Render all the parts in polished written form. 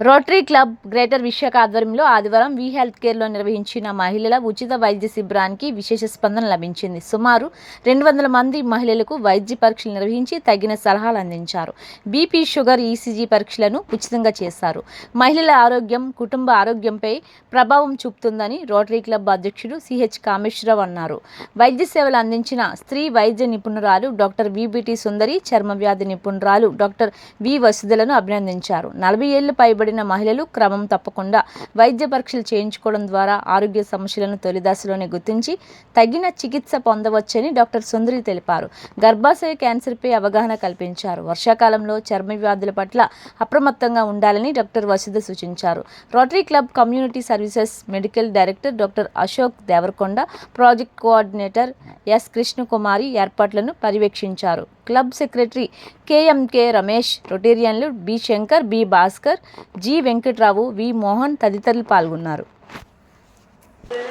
Rotary club greater Visakha ఆధ్వర్యంలో ఆదివారం వి health కేర్లో నిర్వహించిన మహిళల ఉచిత వైద్య శిబిరానికి విశేష స్పందన లభించింది. సుమారు 200 మంది మహిళలకు వైద్య పరీక్షలు నిర్వహించి తగిన సలహాలు అందించారు. బీపీ, షుగర్, ఈసీజీ పరీక్షలను ఉచితంగా చేశారు. మహిళల ఆరోగ్యం కుటుంబ ఆరోగ్యంపై ప్రభావం చూపుతుందని రోటరీ క్లబ్ అధ్యక్షుడు సిహెచ్ కామేశ్వరరావు అన్నారు. వైద్య సేవలు అందించిన స్త్రీ వైద్య నిపుణురాలు డాక్టర్ విబిటి సుందరి, చర్మ వ్యాధి నిపుణురాలు డాక్టర్ వి వసుధలను అభినందించారు. 40 ఏళ్లు పైబడిన మహిళలు క్రమం తప్పకుండా వైద్య పరీక్షలు చేయించుకోవడం ద్వారా ఆరోగ్య సమస్యలను తొలి దశలోనే గుర్తించి తగిన చికిత్స పొందవచ్చని డాక్టర్ సుందరి తెలిపారు. గర్భాశయ క్యాన్సర్పై అవగాహన కల్పించారు. వర్షాకాలంలో చర్మ వ్యాధుల పట్ల అప్రమత్తంగా ఉండాలని డాక్టర్ వసుధ సూచించారు. Rotary Club community services medical director doctor Ashok Devarakonda, project coordinator S Krishnakumari ఏర్పాట్లను పర్యవేక్షించారు. క్లబ్ సెక్రటరీ కేఎంకే రమేష్, రొటేరియన్లు బి శంకర్, బి భాస్కర్, జి వెంకట్రావు, వి మోహన్ తదితరులు పాల్గొన్నారు.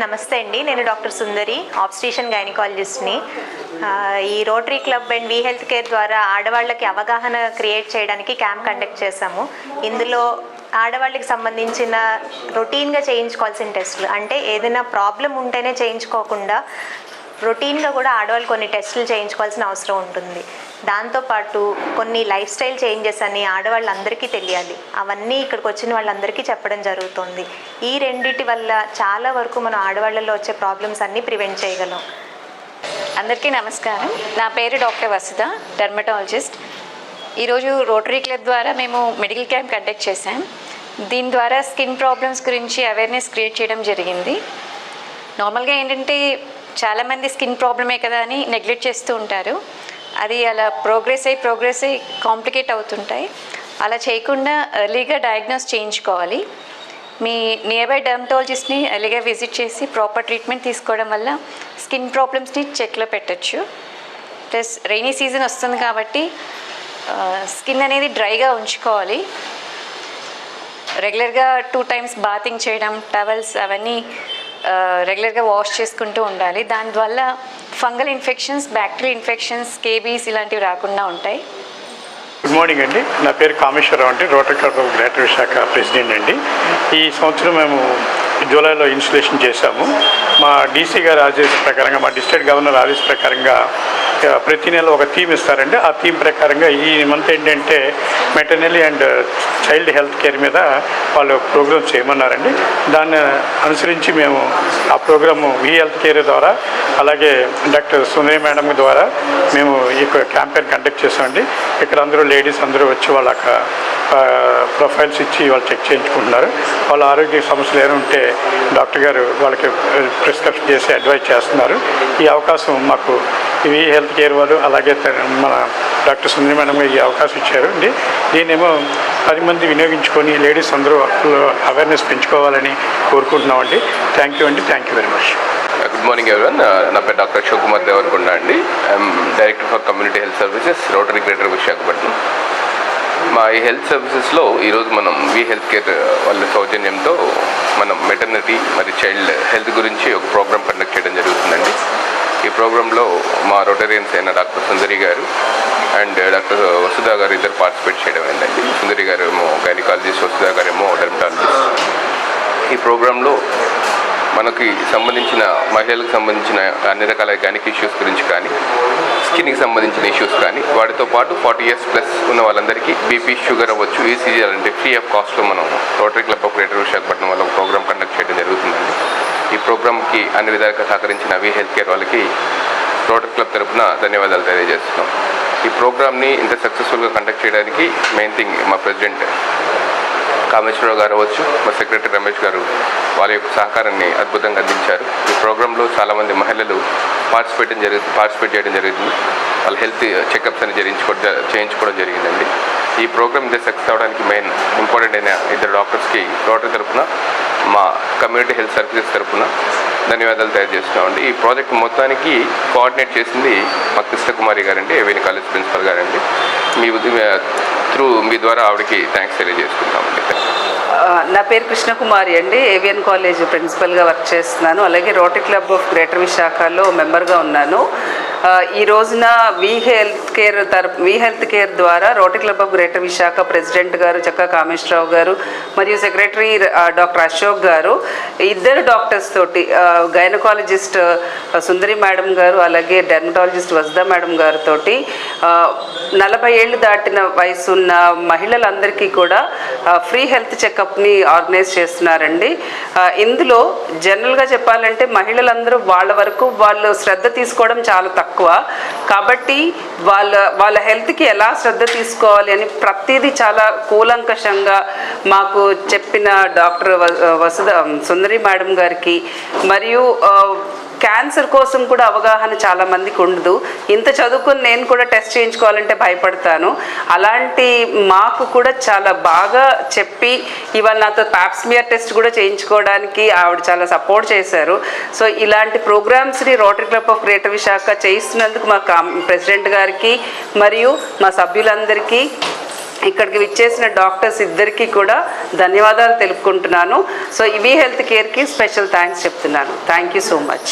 నమస్తే అండి, నేను డాక్టర్ సుందరి, ఆబ్స్ట్రిషన్ గైనకాలజిస్ట్ని. ఈ Rotary Club and V Health Care ద్వారా ఆడవాళ్ళకి అవగాహన క్రియేట్ చేయడానికి క్యాంప్ కండక్ట్ చేశాము. ఇందులో ఆడవాళ్ళకి సంబంధించిన రొటీన్గా చేయించుకోవాల్సిన టెస్టులు, అంటే ఏదైనా ప్రాబ్లం ఉంటేనే చేయించుకోకుండా రొటీన్గా కూడా ఆడవాళ్ళు కొన్ని టెస్టులు చేయించుకోవాల్సిన అవసరం ఉంటుంది. దాంతోపాటు కొన్ని లైఫ్ స్టైల్ చేంజెస్ అని ఆడవాళ్ళందరికీ తెలియాలి. అవన్నీ ఇక్కడికి వచ్చిన వాళ్ళందరికీ చెప్పడం జరుగుతుంది. ఈ రెండిటి వల్ల చాలా వరకు మనం ఆడవాళ్ళలో వచ్చే ప్రాబ్లమ్స్ అన్నీ ప్రివెంట్ చేయగలం. అందరికీ నమస్కారం. నా పేరు డాక్టర్ వసుధ, డెర్మటాలజిస్ట్. ఈరోజు రోటరీ క్లబ్ ద్వారా మేము మెడికల్ క్యాంప్ కండక్ట్ చేశాం. దీని ద్వారా స్కిన్ ప్రాబ్లమ్స్ గురించి అవేర్నెస్ క్రియేట్ చేయడం జరిగింది. నార్మల్గా ఏంటంటే చాలామంది స్కిన్ ప్రాబ్లమే కదా అని నెగ్లెక్ట్ చేస్తూ ఉంటారు. అది అలా ప్రోగ్రెస్ అయ్యి కాంప్లికేట్ అవుతుంటాయి. అలా చేయకుండా ఎర్లీగా డయాగ్నోస్ చేయించుకోవాలి. మీ నియర్ బై డెర్మటాలజిస్ట్ని ఎర్లీగా విజిట్ చేసి ప్రాపర్ ట్రీట్మెంట్ తీసుకోవడం వల్ల స్కిన్ ప్రాబ్లమ్స్ని చెక్లో పెట్టచ్చు. ప్లస్ రైనీ సీజన్ వస్తుంది కాబట్టి స్కిన్ అనేది డ్రైగా ఉంచుకోవాలి. రెగ్యులర్గా 2 times బాతింగ్ చేయడం, టవల్స్ అవన్నీ రెగ్యులర్గా వాష్ చేసుకుంటూ ఉండాలి. దానివల్ల fungal infections, bacterial infections, scabies ఇలాంటివి రాకుండా ఉంటాయి. గుడ్ మార్నింగ్ అండి, నా పేరు కామేశ్వరరావు అండి, rotary club greater Visakha president అండి. ఈ సంవత్సరం మేము జూలైలో ఇన్స్టలేషన్ చేశాము. మా డీసీ గారి ఆదేశ ప్రకారంగా, మా డిస్ట్రిక్ట్ గవర్నర్ ఆదేశ ప్రకారంగా ప్రతి నెల ఒక థీమ్ ఇస్తారండి. ఆ థీమ్ ప్రకారంగా ఈ మంత్ ఏంటంటే మెటర్నరీ అండ్ చైల్డ్ హెల్త్ కేర్ మీద వాళ్ళు ప్రోగ్రామ్ చేయమన్నారండి. దాన్ని అనుసరించి మేము ఆ ప్రోగ్రాము వి హెల్త్ కేర్ ద్వారా, అలాగే డాక్టర్ సుందరి మేడం ద్వారా మేము ఈ క్యాంపెయిన్ కండక్ట్ చేసామండి. ఇక్కడ అందరూ లేడీస్ అందరూ వచ్చి వాళ్ళ ప్రొఫైల్స్ ఇచ్చి వాళ్ళు చెక్ చేయించుకుంటున్నారు. వాళ్ళ ఆరోగ్య సమస్యలు ఏమైనా ఉంటే డాక్టర్ గారు వాళ్ళకి ప్రిస్క్రిప్షన్ చేసి అడ్వైజ్ చేస్తున్నారు. ఈ అవకాశం మాకు వి హెల్త్ కేర్ వాళ్ళు, అలాగే మన డాక్టర్ సుందరి మేడం ఈ అవకాశం ఇచ్చారు అండి. దీన్నేమో 10 మంది వినియోగించుకొని లేడీస్ అందరూ అవేర్నెస్ పెంచుకోవాలని కోరుకుంటున్నామండి. థ్యాంక్ యూ అండి, thank you very much. Good morning everyone. నా పేరు డాక్టర్ అశోక్ కుమార్ దేవరకొండ అండి. I'm director for community health services, rotary greater Visakhapatnam. మా ఈ హెల్త్ సర్వీసెస్లో ఈరోజు మనం వి హెల్త్ కేర్ వాళ్ళ సౌజన్యంతో మనం మెటర్నిటీ మరియు చైల్డ్ హెల్త్ గురించి ఒక ప్రోగ్రామ్ కండక్ట్ చేయడం జరుగుతుందండి. ఈ ప్రోగ్రాంలో మా రొటేరియన్స్ అయిన డాక్టర్ సుందరి గారు అండ్ డాక్టర్ వసుధ గారు ఇద్దరు పార్టిసిపేట్ చేయడం అయిందండి. సుందరి గారు ఏమో గైనకాలజిస్ట్, వసుధ గారు ఏమో డెర్మటాలజిస్ట్. ఈ ప్రోగ్రాంలో మనకి సంబంధించిన మహిళలకు సంబంధించిన అన్ని రకాల గైనిక్ ఇష్యూస్ గురించి కానీ, స్కిన్కి సంబంధించిన ఇష్యూస్ కానీ, వాటితో పాటు 40 years ప్లస్ ఉన్న వాళ్ళందరికీ బీపీ, షుగర్ అవ్వచ్చు, ఈసీజీ అంటే ఫ్రీ ఆఫ్ కాస్ట్లో మనం rotary Club of greater Visakhapatnam వల్ల ఒక ప్రోగ్రామ్ కండక్ట్ చేయడం జరుగుతుందండి. ఈ ప్రోగ్రామ్కి అన్ని విధాలుగా సహకరించిన వి హెల్త్ కేర్ వాళ్ళకి రోటరీ క్లబ్ తరఫున ధన్యవాదాలు తెలియజేస్తున్నాం. ఈ ప్రోగ్రామ్ని ఇంత సక్సెస్ఫుల్గా కండక్ట్ చేయడానికి మెయిన్ థింగ్ మా ప్రెసిడెంట్ కామేశ్వరరావు గారు అవ్వచ్చు, మా సెక్రటరీ రమేష్ గారు వాళ్ళ యొక్క సహకారాన్ని అద్భుతంగా అందించారు. ఈ ప్రోగ్రాంలో చాలామంది మహిళలు పార్టిసిపేట్ చేయడం జరిగింది. వాళ్ళ హెల్త్ చెకప్స్ అని చేయించుకోవడం జరిగిందండి. ఈ ప్రోగ్రామ్ ఇంత సక్సెస్ అవ్వడానికి మెయిన్ ఇంపార్టెంట్ అయిన ఇద్దరు డాక్టర్స్కి రోటరీ తరఫున, మా కమ్యూనిటీ హెల్త్ సర్వీసెస్ తరఫున ధన్యవాదాలు తెలియజేస్తున్నామండి. ఈ ప్రాజెక్ట్ మొత్తానికి కోఆర్డినేట్ చేసింది మా కృష్ణకుమారి గారండి, ఏవిఎన్ కాలేజ్ ప్రిన్సిపల్ గారండి. మీ ద్వారా ఆవిడకి థ్యాంక్స్ తెలియజేసుకుంటామండి. నా పేరు కృష్ణకుమారి అండి. ఏవిఎన్ కాలేజ్ ప్రిన్సిపల్గా వర్క్ చేస్తున్నాను. అలాగే రోటరీ క్లబ్ ఆఫ్ గ్రేటర్ విశాఖలో మెంబర్గా ఉన్నాను. ఈ రోజున వి హెల్త్ కేర్ ద్వారా rotary Club of Greater Visakha president గారు చక్కా కామేశ్వరరావు గారు మరియు సెక్రటరీ డాక్టర్ అశోక్ గారు, ఇద్దరు డాక్టర్స్ తోటి గైనకాలజిస్ట్ సుందరి మేడం గారు అలాగే డెర్మటాలజిస్ట్ వసుదా మేడం గారితో 40 ఏళ్ళు దాటిన వయసు ఉన్న మహిళలందరికీ కూడా ఫ్రీ హెల్త్ చెకప్ని ఆర్గనైజ్ చేస్తున్నారండి. ఇందులో జనరల్గా చెప్పాలంటే మహిళలందరూ వాళ్ళ వరకు వాళ్ళు శ్రద్ధ తీసుకోవడం చాలా తక్కువ. కాబట్టి వాళ్ళ హెల్త్కి ఎలా శ్రద్ధ తీసుకోవాలి అని ప్రతిదీ చాలా కూలంకషంగా మాకు చెప్పిన డాక్టర్ సుందరి మేడం గారికి, మరియు క్యాన్సర్ కోసం కూడా అవగాహన చాలామందికి ఉండదు. ఇంత చదువుకుని నేను కూడా టెస్ట్ చేయించుకోవాలంటే భయపడతాను. అలాంటి మాకు కూడా చాలా బాగా చెప్పి ఇవాళ నాతో ప్యాప్స్మియర్ టెస్ట్ కూడా చేయించుకోవడానికి ఆవిడ చాలా సపోర్ట్ చేశారు. సో ఇలాంటి ప్రోగ్రామ్స్ని Rotary Club of Greater Visakha చేయిస్తున్నందుకు మా ప్రెసిడెంట్ గారికి మరియు మా సభ్యులందరికీ, ఇక్కడికి విచ్చేసిన డాక్టర్స్ ఇద్దరికీ కూడా ధన్యవాదాలు తెలుపుకుంటున్నాను. సో వి హెల్త్ కేర్కి స్పెషల్ థ్యాంక్స్ చెప్తున్నాను. Thank you so much.